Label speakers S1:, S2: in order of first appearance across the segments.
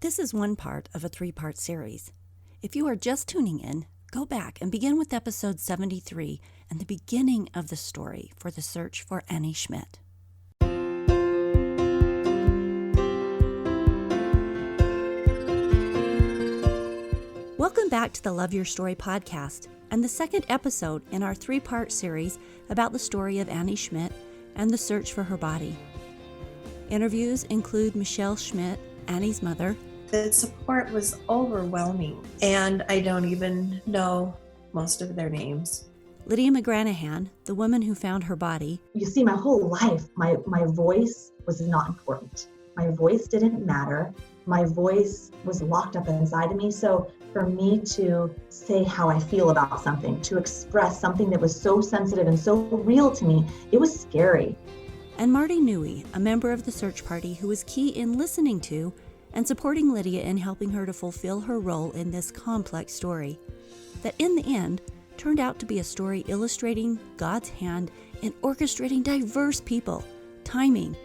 S1: This is one part of a 3-part series. If you are just tuning in, go back and begin with episode 73 and the beginning of the story for the search for Annie Schmidt. Welcome back to the Love Your Story podcast and the second episode in our 3-part series about the story of Annie Schmidt and the search for her body. Interviews include Michelle Schmidt, Annie's mother.
S2: The support was overwhelming, and I don't even know most of their names.
S1: Lydia Mcgranahan, the woman who found her body.
S3: You see, my whole life, my voice was not important. My voice didn't matter. My voice was locked up inside of me. So for me to say how I feel about something, to express something that was so sensitive and so real to me, it was scary.
S1: And Marty Newey, a member of the search party who was key in listening to and supporting Lydia in helping her to fulfill her role in this complex story, that in the end turned out to be a story illustrating God's hand in orchestrating diverse people, timing,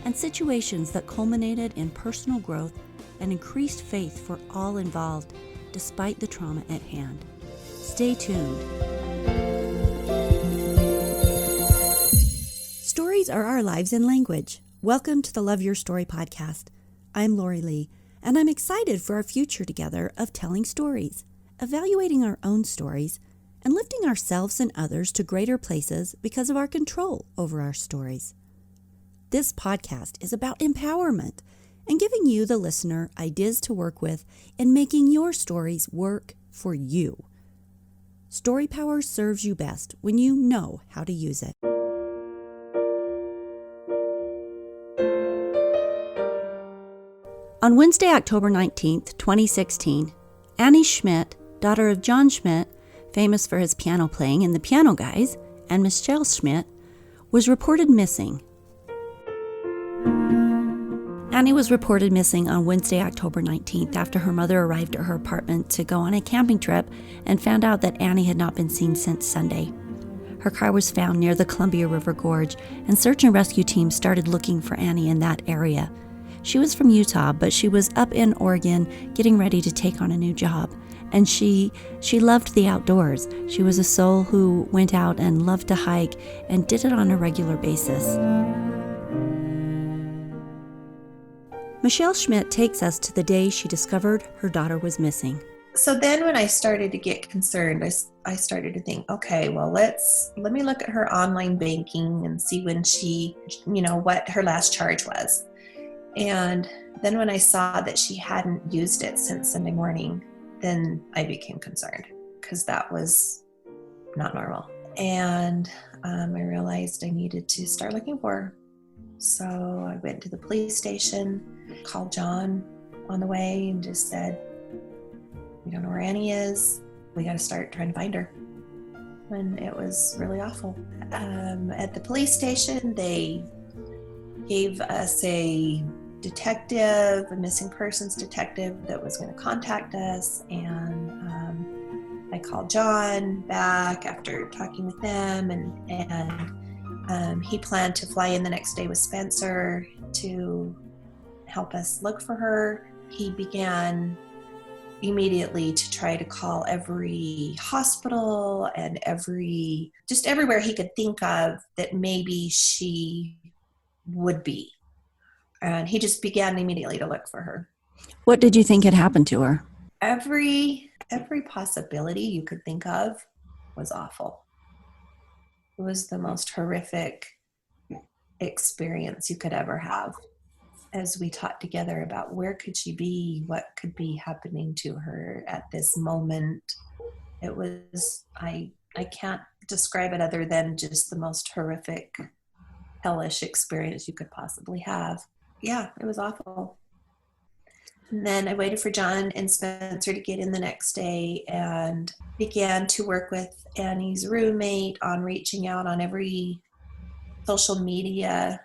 S1: and situations that culminated in personal growth and increased faith for all involved, despite the trauma at hand. Stay tuned. Stories are our lives in language. Welcome to the Love Your Story podcast. I'm Lori Lee, and I'm excited for our future together of telling stories, evaluating our own stories, and lifting ourselves and others to greater places because of our control over our stories. This podcast is about empowerment and giving you, the listener, ideas to work with in making your stories work for you. Story power serves you best when you know how to use it. On Wednesday, October 19th, 2016, Annie Schmidt, daughter of Jon Schmidt, famous for his piano playing in The Piano Guys, and Michelle Schmidt, was reported missing. Annie was reported missing on Wednesday, October 19th after her mother arrived at her apartment to go on a camping trip and found out that Annie had not been seen since Sunday. Her car was found near the Columbia River Gorge, and search and rescue teams started looking for Annie in that area. She was from Utah, but she was up in Oregon getting ready to take on a new job. And she loved the outdoors. She was a soul who went out and loved to hike and did it on a regular basis. Michelle Schmidt takes us to the day she discovered her daughter was missing.
S2: So then when I started to get concerned, I started to think, okay, well, let me look at her online banking and see when she, what her last charge was. And then when I saw that she hadn't used it since Sunday morning, then I became concerned because that was not normal. And I realized I needed to start looking for her. So I went to the police station, called Jon on the way and just said, we don't know where Annie is. We got to start trying to find her. And it was really awful. At the police station, they gave us a missing persons detective that was going to contact us, and I called Jon back after talking with them, and he planned to fly in the next day with Spencer to help us look for her. He began immediately to try to call every hospital and everywhere he could think of that maybe she would be. And he just began immediately to look for her.
S1: What did you think had happened to her?
S2: Every possibility you could think of was awful. It was the most horrific experience you could ever have. As we talked together about where could she be, what could be happening to her at this moment, it was, I can't describe it other than just the most horrific, hellish experience you could possibly have. Yeah, it was awful. And then I waited for Jon and Spencer to get in the next day and began to work with Annie's roommate on reaching out on every social media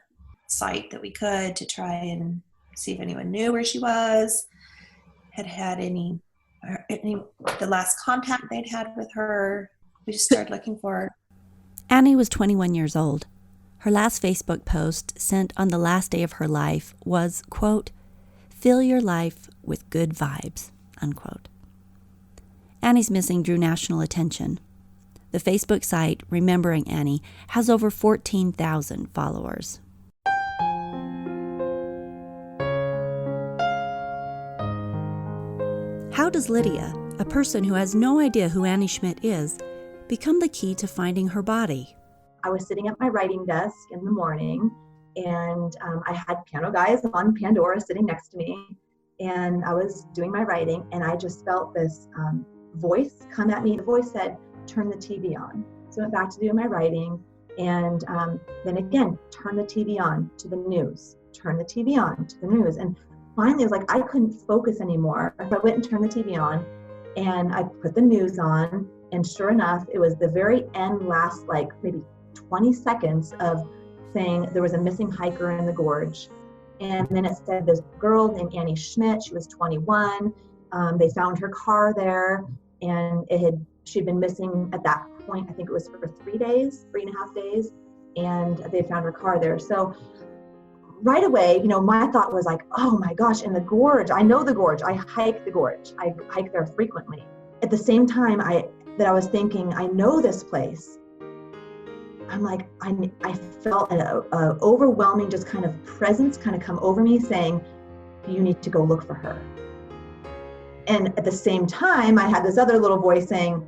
S2: site that we could to try and see if anyone knew where she was, had any the last contact they'd had with her. We just started looking for her.
S1: Annie was 21 years old. Her last Facebook post, sent on the last day of her life, was, quote, "Fill your life with good vibes, unquote. Annie's missing drew national attention. The Facebook site Remembering Annie has over 14,000 followers. How does Lydia, a person who has no idea who Annie Schmidt is, become the key to finding her body?
S3: I was sitting at my writing desk in the morning, and I had piano guys on Pandora sitting next to me, and I was doing my writing, and I just felt this voice come at me. The voice said, "Turn the TV on." So I went back to doing my writing, and then again, turn the TV on to the news, turn the TV on to the news. And finally, I was like, I couldn't focus anymore. So I went and turned the TV on, and I put the news on, and sure enough, it was the very end, last like maybe 20 seconds of saying there was a missing hiker in the gorge. And then it said this girl named Annie Schmidt, she was 21. They found her car there, and she'd been missing at that point, I think it was for 3 days, 3.5 days, and they found her car there. So right away, my thought was like, oh my gosh, in the gorge, I know the gorge, I hike the gorge, I hike there frequently. At the same time I was thinking, I know this place. I'm like, I felt an overwhelming just kind of presence kind of come over me saying, you need to go look for her. And at the same time, I had this other little voice saying,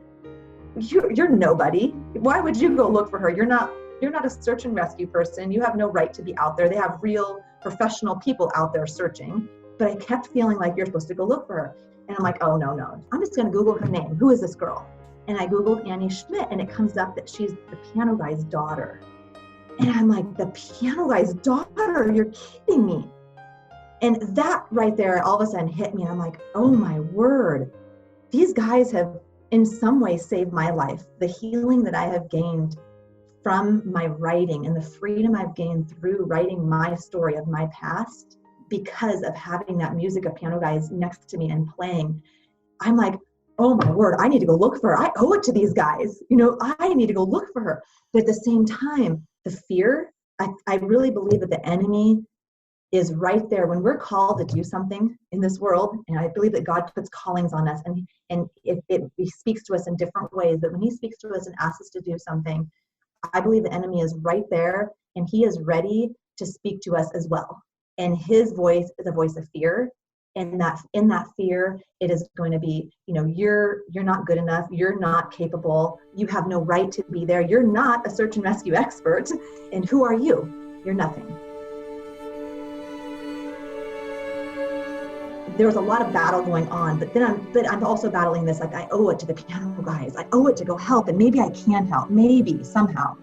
S3: you're nobody. Why would you go look for her? You're not a search and rescue person. You have no right to be out there. They have real professional people out there searching. But I kept feeling like you're supposed to go look for her. And I'm like, oh, no. I'm just going to Google her name. Who is this girl? And I Googled Annie Schmidt, and it comes up that she's the piano guy's daughter. And I'm like, the piano guy's daughter? You're kidding me. And that right there all of a sudden hit me. And I'm like, oh my word. These guys have in some way saved my life. The healing that I have gained from my writing and the freedom I've gained through writing my story of my past because of having that music of piano guys next to me and playing. I'm like, oh my word, I need to go look for her. I owe it to these guys. I need to go look for her. But at the same time, the fear, I really believe that the enemy is right there when we're called to do something in this world. And I believe that God puts callings on us, and he speaks to us in different ways. But when he speaks to us and asks us to do something, I believe the enemy is right there, and he is ready to speak to us as well. And his voice is a voice of fear. And that in that fear, it is going to be, you're not good enough. You're not capable. You have no right to be there. You're not a search and rescue expert. And who are you? You're nothing. There's a lot of battle going on, but I'm also battling this, like I owe it to the piano guys. I owe it to go help, and maybe I can help, maybe somehow.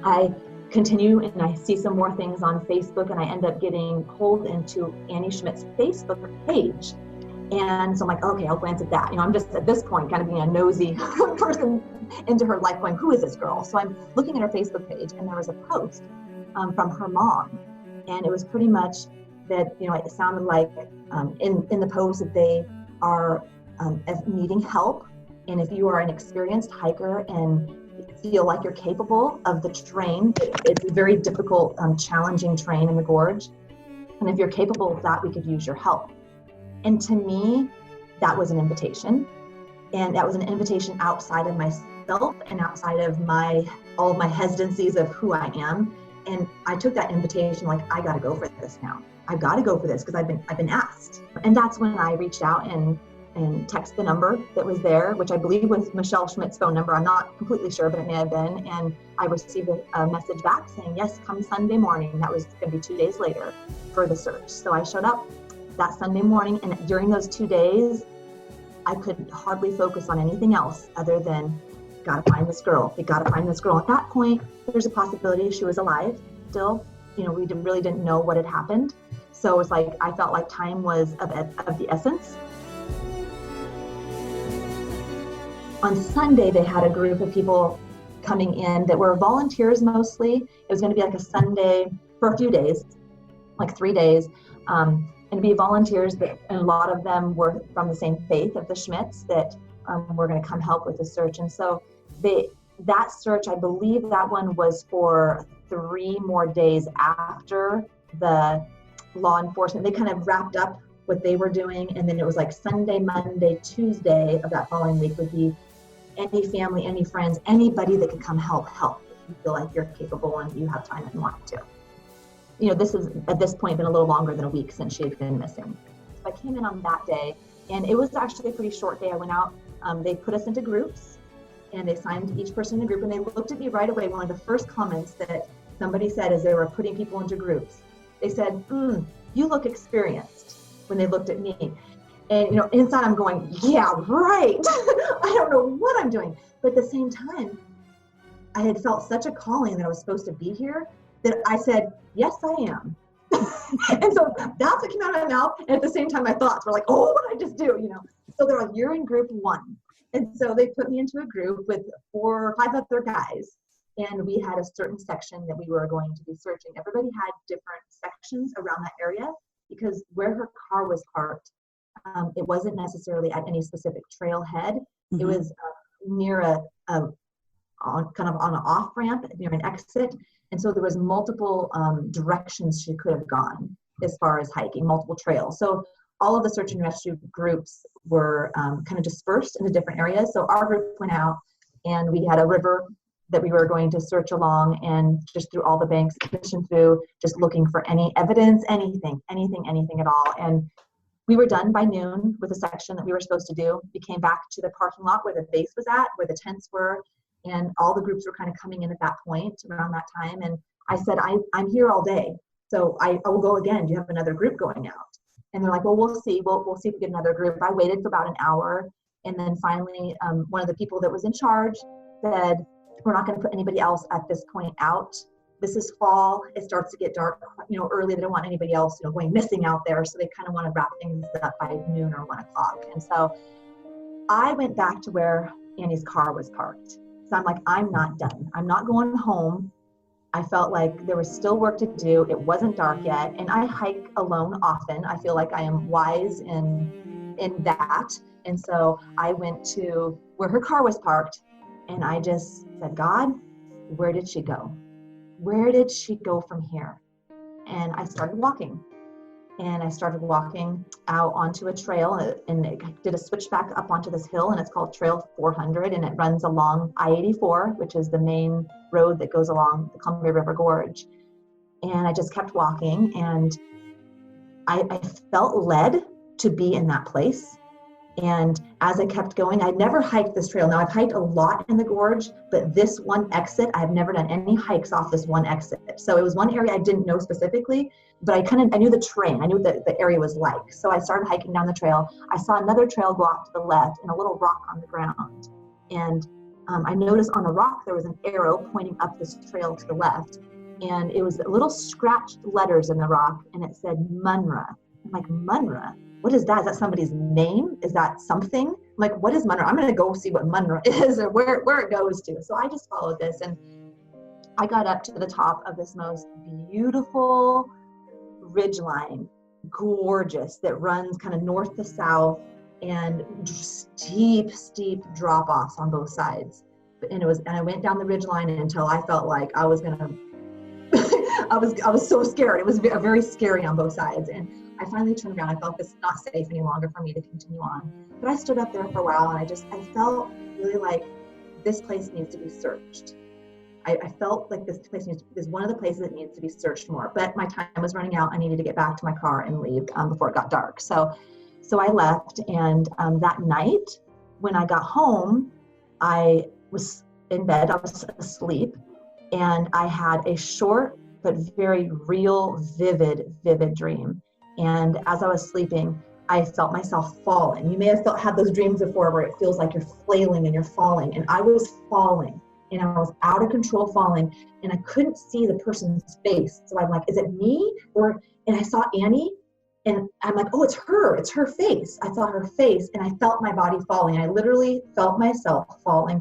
S3: I continue and I see some more things on Facebook, and I end up getting pulled into Annie Schmidt's Facebook page. And so I'm like, okay, I'll glance at that. I'm just at this point kind of being a nosy person into her life going, who is this girl? So I'm looking at her Facebook page, and there was a post from her mom. And it was pretty much that, it sounded like in the post that they are needing help. And if you are an experienced hiker and feel like you're capable of the terrain, it's a very difficult, challenging terrain in the gorge. And if you're capable of that, we could use your help. And to me, that was an invitation. And that was an invitation outside of myself and outside of all of my hesitancies of who I am. And I took that invitation like, I got to go for this now. I've got to go for this because I've been asked. And that's when I reached out and text the number that was there, which I believe was Michelle Schmidt's phone number. I'm not completely sure, but it may have been. And I received a message back saying, yes, come Sunday morning. That was going to be 2 days later for the search. So I showed up that Sunday morning, and during those 2 days, I could hardly focus on anything else other than, gotta find this girl. We gotta find this girl. At that point, there's a possibility she was alive still. We really didn't know what had happened. So it was like, I felt like time was of the essence. On Sunday, they had a group of people coming in that were volunteers mostly. It was going to be like a Sunday for a few days, like 3 days, and be volunteers and a lot of them were from the same faith of the Schmidts that were going to come help with the search. And so that search, I believe that one was for 3 more days after the law enforcement. They kind of wrapped up what they were doing. And then it was like Sunday, Monday, Tuesday of that following week would be any family, any friends, anybody that could come help if you feel like you're capable and you have time and want to. You know, this is at this point been a little longer than a week since she had been missing. So I came in on that day, and it was actually a pretty short day. I went out, they put us into groups, and they assigned each person in a group, and they looked at me right away. One of the first comments that somebody said as they were putting people into groups, they said, you look experienced, when they looked at me. And, you know, inside I'm going, yeah, right. I don't know what I'm doing. But at the same time, I had felt such a calling that I was supposed to be here that I said, yes, I am. And so that's what came out of my mouth. And at the same time, my thoughts were like, oh, what did I just do? You know, so they're like, you're in group 1. And so they put me into a group with 4 or 5 other guys. And we had a certain section that we were going to be searching. Everybody had different sections around that area because where her car was parked, it wasn't necessarily at any specific trailhead. Mm-hmm. It was near kind of on an off ramp near an exit. And so there was multiple directions she could have gone as far as hiking, multiple trails. So all of the search and rescue groups were kind of dispersed into different areas. So our group went out, and we had a river that we were going to search along, and just through all the banks, fishing through, just looking for any evidence, anything at all. And we were done by noon with the section that we were supposed to do. We came back to the parking lot where the base was at, where the tents were, and all the groups were kind of coming in at that point around that time. And I said, I'm here all day, so I will go again. Do you have another group going out? And they're like, well, we'll see. We'll see if we get another group. I waited for about an hour, and then finally, one of the people that was in charge said, we're not going to put anybody else at this point out. This is fall. It starts to get dark, you know, early. They don't want anybody else, you know, going missing out there. So they kind of want to wrap things up by noon or 1 o'clock. And so I went back to where Annie's car was parked. So I'm like, I'm not done. I'm not going home. I felt like there was still work to do. It wasn't dark yet. And I hike alone often. I feel like I am wise in that. And so I went to where her car was parked, and I just said, God, where did she go? Where did she go from here? And I started walking. And I started walking out onto a trail, and it did a switchback up onto this hill, and it's called Trail 400, and it runs along I-84, which is the main road that goes along the Columbia River Gorge. And I just kept walking, and I felt led to be in that place. And as I kept going, I'd never hiked this trail. Now, I've hiked a lot in the gorge, but this one exit, I've never done any hikes off this one exit. So it was one area I didn't know specifically, but I knew the terrain. I knew what the area was like. So I started hiking down the trail. I saw another trail go off to the left and a little rock on the ground. And I noticed on the rock, there was an arrow pointing up this trail to the left. And it was little scratched letters in the rock, and it said Munra. I'm like, Munra? What is that? Is that somebody's name? Is that something? I'm like, what is Munra? I'm going to go see what Munra is or where it goes to. So I just followed this, and I got up to the top of this most beautiful ridgeline, gorgeous, that runs kind of north to south, and steep drop-offs on both sides. And I went down the ridgeline until I felt like I was going to, I was so scared. It was very scary on both sides. And I finally turned around. I felt this not safe any longer for me to continue on. But I stood up there for a while, and I felt really like this place needs to be searched. I felt like this place is one of the places that needs to be searched more. But my time was running out. I needed to get back to my car and leave before it got dark. So I left, and that night when I got home, I was in bed. I was asleep, and I had a short but very real, vivid dream. And as I was sleeping, I felt myself falling. You may have had those dreams before where it feels like you're flailing and you're falling. And I was falling, and I was out of control falling, and I couldn't see the person's face. So I'm like, is it me? And I saw Annie, and I'm like, oh, it's her face. I saw her face, and I felt my body falling. I literally felt myself falling.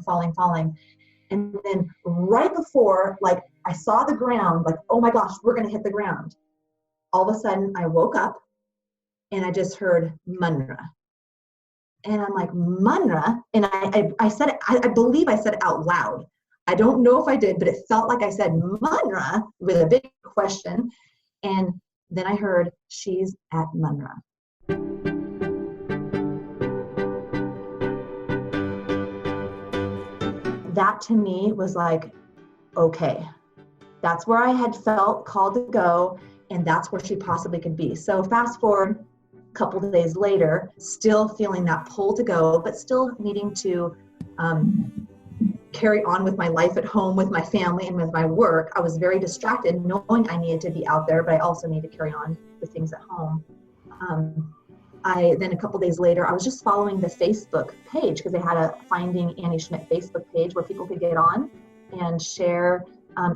S3: And then right before, like, I saw the ground, like, oh my gosh, we're going to hit the ground. All of a sudden, I woke up, and I just heard Munra. And I'm like, Munra? And I said it, I believe I said it out loud. I don't know if I did, but it felt like I said Munra with a big question. And then I heard, she's at Munra. that to me was like, okay, that's where I had felt called to go, and that's where she possibly could be. So fast forward a couple of days later, still feeling that pull to go, but still needing to carry on with my life at home, with my family, and with my work. I was very distracted, knowing I needed to be out there, but I also need to carry on with things at home. Then a couple days later, I was just following the Facebook page because they had a Finding Annie Schmidt Facebook page where people could get on and share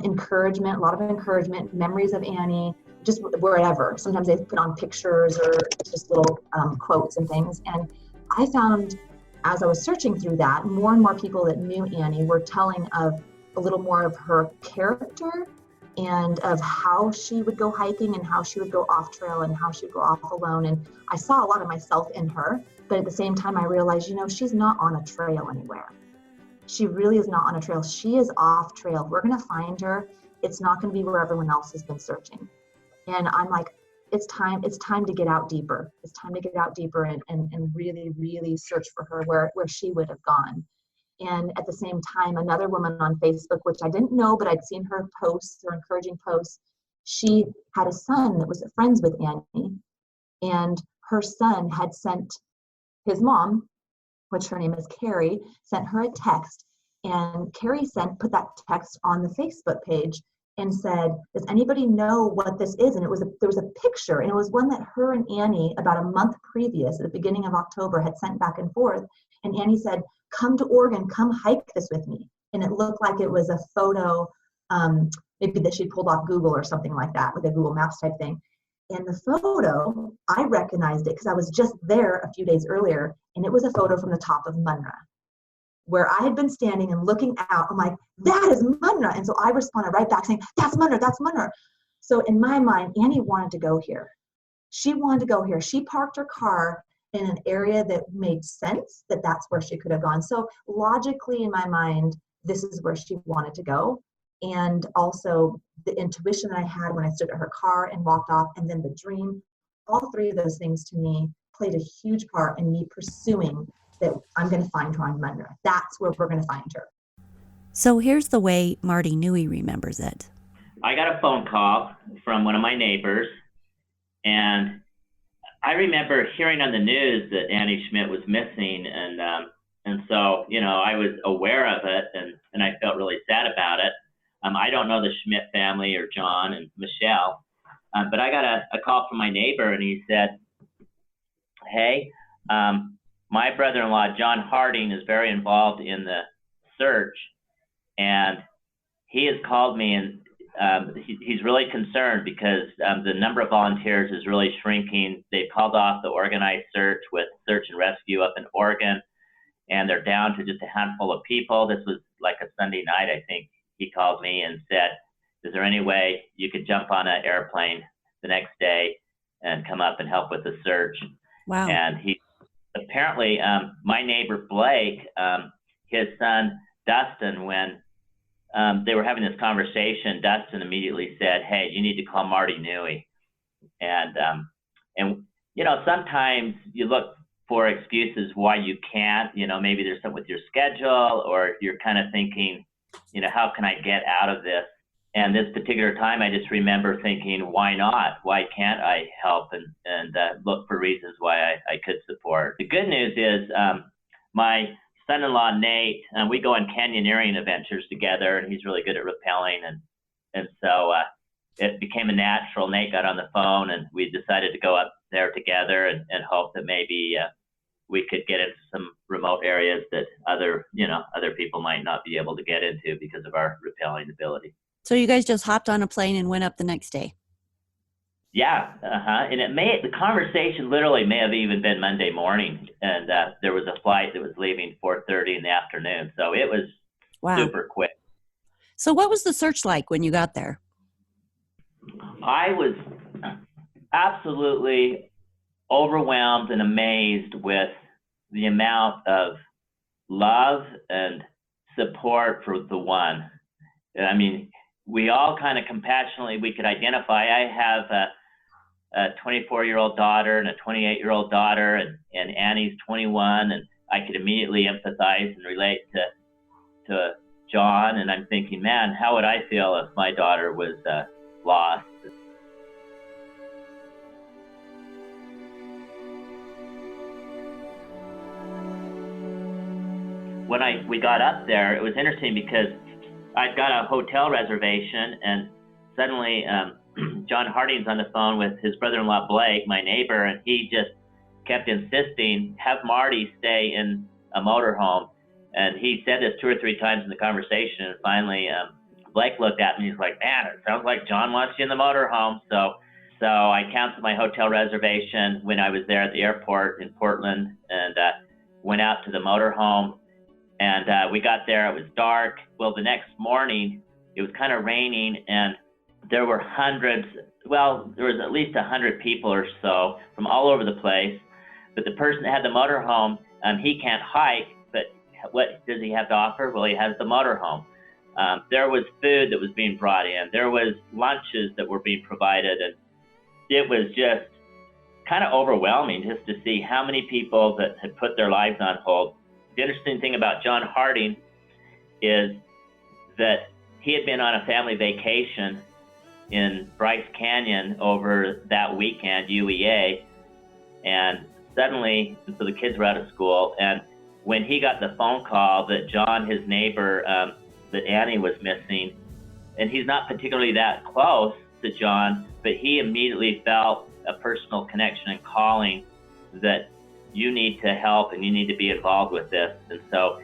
S3: encouragement, a lot of encouragement, memories of Annie, just wherever. Sometimes they put on pictures or just little quotes and things. And I found, as I was searching through that, more and more people that knew Annie were telling of a little more of her character and of how she would go hiking and how she would go off trail and how she would go off alone. And I saw a lot of myself in her, but at the same time, I realized, she's not on a trail anywhere. She really is not on a trail. She is off trail. We're going to find her. It's not going to be where everyone else has been searching. And I'm like, it's time to get out deeper. It's time to get out deeper and really, really search for her where she would have gone. And at the same time, another woman on Facebook, which I didn't know, but I'd seen her posts, her encouraging posts, she had a son that was friends with Annie. And her son had sent his mom, which her name is Carrie, sent her a text. And Carrie put that text on the Facebook page and said, does anybody know what this is? And there was a picture, and it was one that her and Annie about a month previous, at the beginning of October, had sent back and forth. And Annie said, come to Oregon, come hike this with me. And it looked like it was a photo, maybe that she pulled off Google or something like that, with a Google Maps type thing. And the photo, I recognized it because I was just there a few days earlier, and it was a photo from the top of Munra, where I had been standing and looking out. I'm like, that is Munra. And so I responded right back saying, that's Munra, that's Munra. So in my mind, Annie wanted to go here. She wanted to go here. She parked her car in an area that made sense, that's where she could have gone. So logically in my mind, this is where she wanted to go. And also the intuition that I had when I stood at her car and walked off, and then the dream, all three of those things to me played a huge part in me pursuing that I'm going to find her on Munra. That's where we're going to find her.
S1: So here's the way Marty Newey remembers it.
S4: I got a phone call from one of my neighbors, and I remember hearing on the news that Annie Schmidt was missing, and so, I was aware of it, and I felt really sad about it. I don't know the Schmidt family or Jon and Michelle, but I got a call from my neighbor, and he said, hey, my brother-in-law, John Harding, is very involved in the search, and he has called me, and he's really concerned because the number of volunteers is really shrinking. They've called off the organized search with search and rescue up in Oregon, and they're down to just a handful of people. This was like a Sunday night, I think. He called me and said, is there any way you could jump on an airplane the next day and come up and help with the search?
S1: Wow.
S4: And he apparently, my neighbor Blake, his son Dustin, when they were having this conversation, Dustin immediately said, hey, you need to call Marty Newey. And sometimes you look for excuses why you can't, maybe there's something with your schedule, or you're kind of thinking, how can I get out of this? And this particular time, I just remember thinking, why not? Why can't I help and look for reasons why I could support? The good news is my son-in-law, Nate, we go on canyoneering adventures together, and he's really good at rappelling. And so it became a natural. Nate got on the phone, and we decided to go up there together and hope that maybe we could get into some remote areas that other people might not be able to get into because of our rappelling ability.
S1: So you guys just hopped on a plane and went up the next day?
S4: Yeah, and the conversation literally may have even been Monday morning, and there was a flight that was leaving 4:30 in the afternoon, so it was super quick.
S1: So what was the search like when you got there?
S4: I was absolutely overwhelmed and amazed with the amount of love and support for the one. I mean, we all kind of compassionately, we could identify. I have a 24-year-old daughter and a 28-year-old daughter, and Annie's 21, and I could immediately empathize and relate to Jon, and I'm thinking, man, how would I feel if my daughter was lost? When we got up there, it was interesting because I'd got a hotel reservation, and suddenly John Harding's on the phone with his brother-in-law Blake, my neighbor, and he just kept insisting, have Marty stay in a motorhome. And he said this 2 or 3 times in the conversation, and finally Blake looked at me and he's like, man, it sounds like Jon wants you in the motorhome. So I canceled my hotel reservation when I was there at the airport in Portland, and went out to the motorhome. And we got there, it was dark. Well, the next morning, it was kind of raining, and there were there was at least 100 people or so from all over the place. But the person that had the motorhome, he can't hike, but what does he have to offer? Well, he has the motorhome. There was food that was being brought in. There was lunches that were being provided, and it was just kind of overwhelming just to see how many people that had put their lives on hold. The interesting thing about Jon Harding is that he had been on a family vacation in Bryce Canyon over that weekend, UEA, and suddenly, so the kids were out of school, and when he got the phone call that Jon, his neighbor, that Annie was missing, and he's not particularly that close to Jon, but he immediately felt a personal connection and calling that you need to help and you need to be involved with this. And so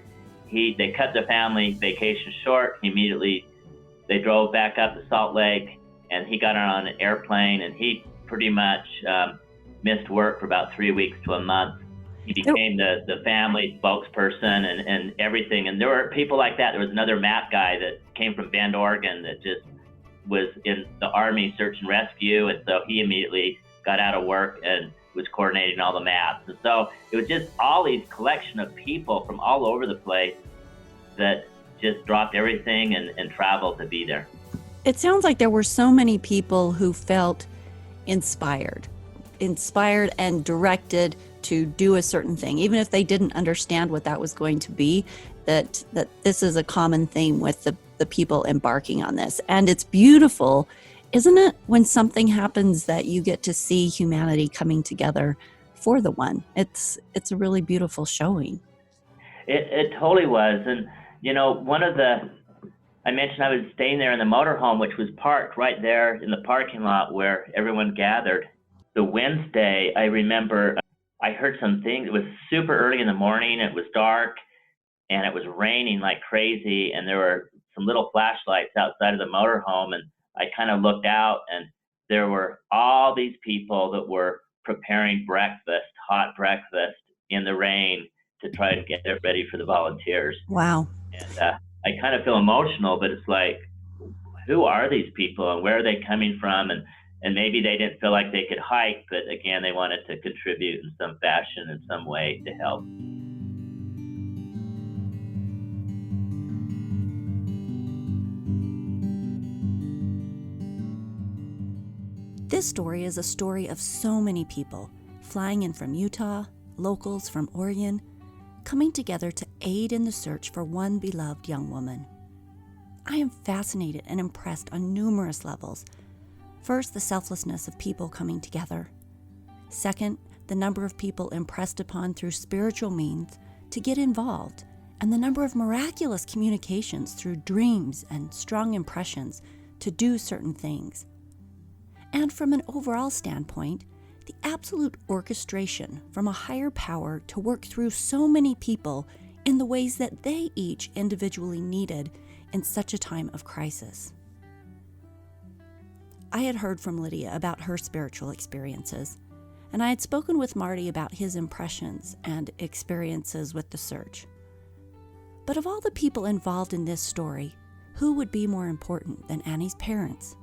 S4: they cut the family vacation short. They drove back up to Salt Lake, and he got on an airplane, and he pretty much missed work for about 3 weeks to a month. He became the family spokesperson and everything. And there were people like that. There was another map guy that came from Bend, Oregon, that just was in the Army search and rescue. And so he immediately got out of work and was coordinating all the maps. And so it was just all these collection of people from all over the place that just dropped everything and traveled to be there.
S1: It sounds like there were so many people who felt inspired and directed to do a certain thing, even if they didn't understand what that was going to be, that this is a common theme with the people embarking on this. And it's beautiful, isn't it, when something happens that you get to see humanity coming together for the one. It's a really beautiful showing.
S4: It totally was. And, I mentioned I was staying there in the motorhome, which was parked right there in the parking lot where everyone gathered. The Wednesday, I remember I heard some things. It was super early in the morning. It was dark, and it was raining like crazy, and there were some little flashlights outside of the motorhome, and I kind of looked out, and there were all these people that were preparing breakfast, hot breakfast in the rain to try to get it ready for the volunteers.
S1: Wow.
S4: And I kind of feel emotional, but it's like, who are these people and where are they coming from? And maybe they didn't feel like they could hike, but again, they wanted to contribute in some fashion, in some way to help.
S1: This story is a story of so many people flying in from Utah, locals from Oregon, coming together to aid in the search for one beloved young woman. I am fascinated and impressed on numerous levels. First, the selflessness of people coming together. Second, the number of people impressed upon through spiritual means to get involved, and the number of miraculous communications through dreams and strong impressions to do certain things. And from an overall standpoint, the absolute orchestration from a higher power to work through so many people in the ways that they each individually needed in such a time of crisis. I had heard from Lydia about her spiritual experiences, and I had spoken with Marty about his impressions and experiences with the search. But of all the people involved in this story, who would be more important than Annie's parents?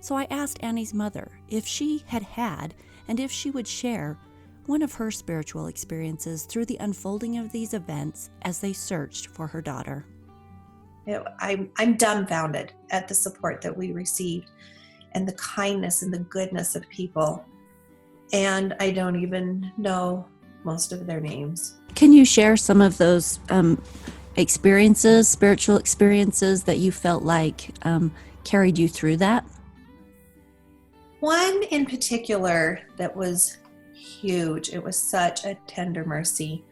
S1: So I asked Annie's mother if she had, and if she would share, one of her spiritual experiences through the unfolding of these events as they searched for her daughter.
S2: I'm dumbfounded at the support that we received and the kindness and the goodness of people. And I don't even know most of their names.
S1: Can you share some of those experiences, spiritual experiences that you felt like carried you through that?
S2: One in particular that was huge. It was such a tender mercy.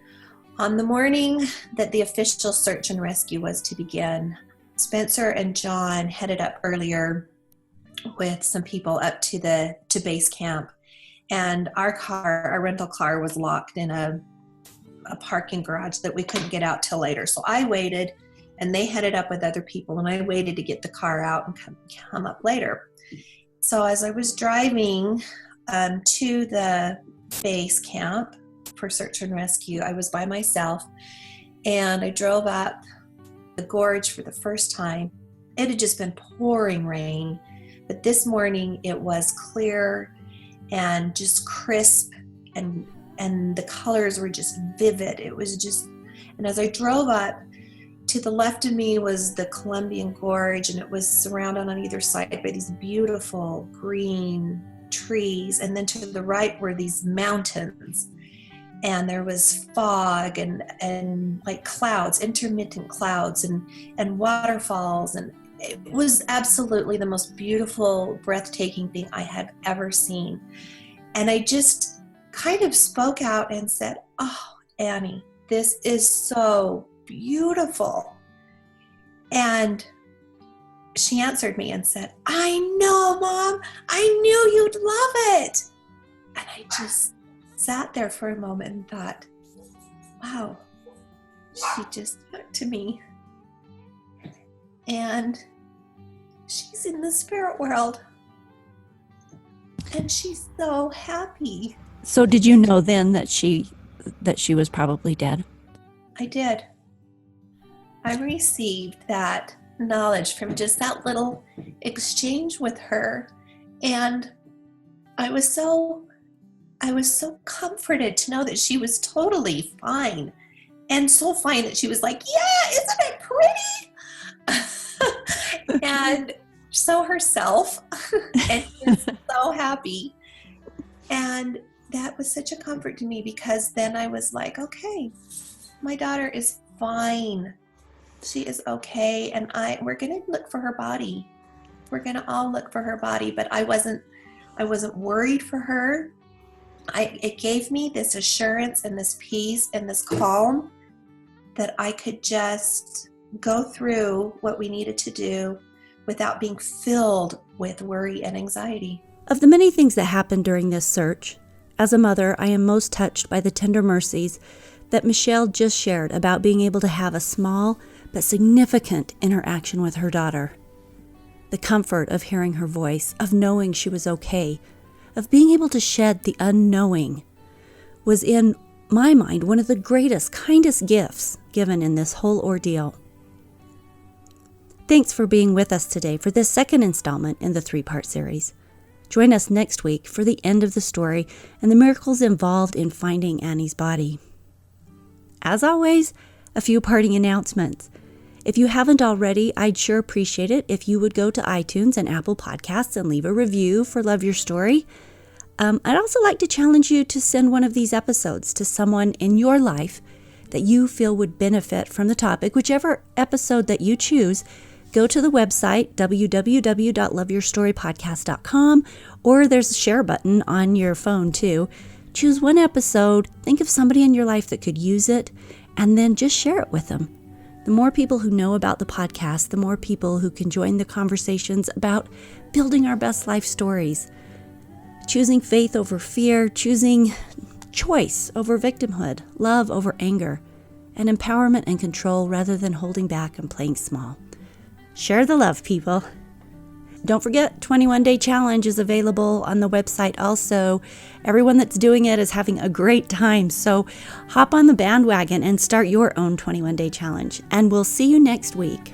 S2: On the morning that the official search and rescue was to begin, Spencer and Jon headed up earlier with some people up to base camp, and our rental car was locked in a parking garage that we couldn't get out till later. So I waited, and they headed up with other people, and I waited to get the car out and come up later. So as I was driving to the base camp for search and rescue, I was by myself, and I drove up the gorge for the first time. It had just been pouring rain, but this morning it was clear and just crisp, and the colors were just vivid. It was just, and as I drove up, to the left of me was the Columbia Gorge, and it was surrounded on either side by these beautiful green trees, and then to the right were these mountains, and there was fog and like clouds, intermittent clouds, and waterfalls, and it was absolutely the most beautiful, breathtaking thing I had ever seen. And I just kind of spoke out and said, "Oh, Annie, this is so beautiful." And she answered me and said, "I know, Mom, I knew you'd love it." And I just sat there for a moment and thought, wow, she just talked to me. And she's in the spirit world. And she's so happy.
S1: So did you know then that she was probably dead?
S2: I did. I received that knowledge from just that little exchange with her. And I was so comforted to know that she was totally fine. And so fine that she was like, "Yeah, isn't it pretty?" And so herself. And she was so happy. And that was such a comfort to me, because then I was like, okay, my daughter is fine. She is okay. And we're going to look for her body. We're going to all look for her body. But I wasn't worried for her. It gave me this assurance and this peace and this calm that I could just go through what we needed to do without being filled with worry and anxiety.
S1: Of the many things that happened during this search, as a mother, I am most touched by the tender mercies that Michelle just shared about being able to have a small but significant interaction with her daughter. The comfort of hearing her voice, of knowing she was okay, of being able to shed the unknowing, was in my mind one of the greatest, kindest gifts given in this whole ordeal. Thanks for being with us today for this second installment in the 3-part series. Join us next week for the end of the story and the miracles involved in finding Annie's body. As always, a few parting announcements. If you haven't already, I'd sure appreciate it if you would go to iTunes and Apple Podcasts and leave a review for Love Your Story. I'd also like to challenge you to send one of these episodes to someone in your life that you feel would benefit from the topic. Whichever episode that you choose, go to the website, www.loveyourstorypodcast.com, or there's a share button on your phone too. Choose one episode, think of somebody in your life that could use it, and then just share it with them. The more people who know about the podcast, the more people who can join the conversations about building our best life stories. Choosing faith over fear, choosing choice over victimhood, love over anger, and empowerment and control rather than holding back and playing small. Share the love, people. Don't forget, 21-Day Challenge is available on the website also. Everyone that's doing it is having a great time, so hop on the bandwagon and start your own 21-Day Challenge. And we'll see you next week.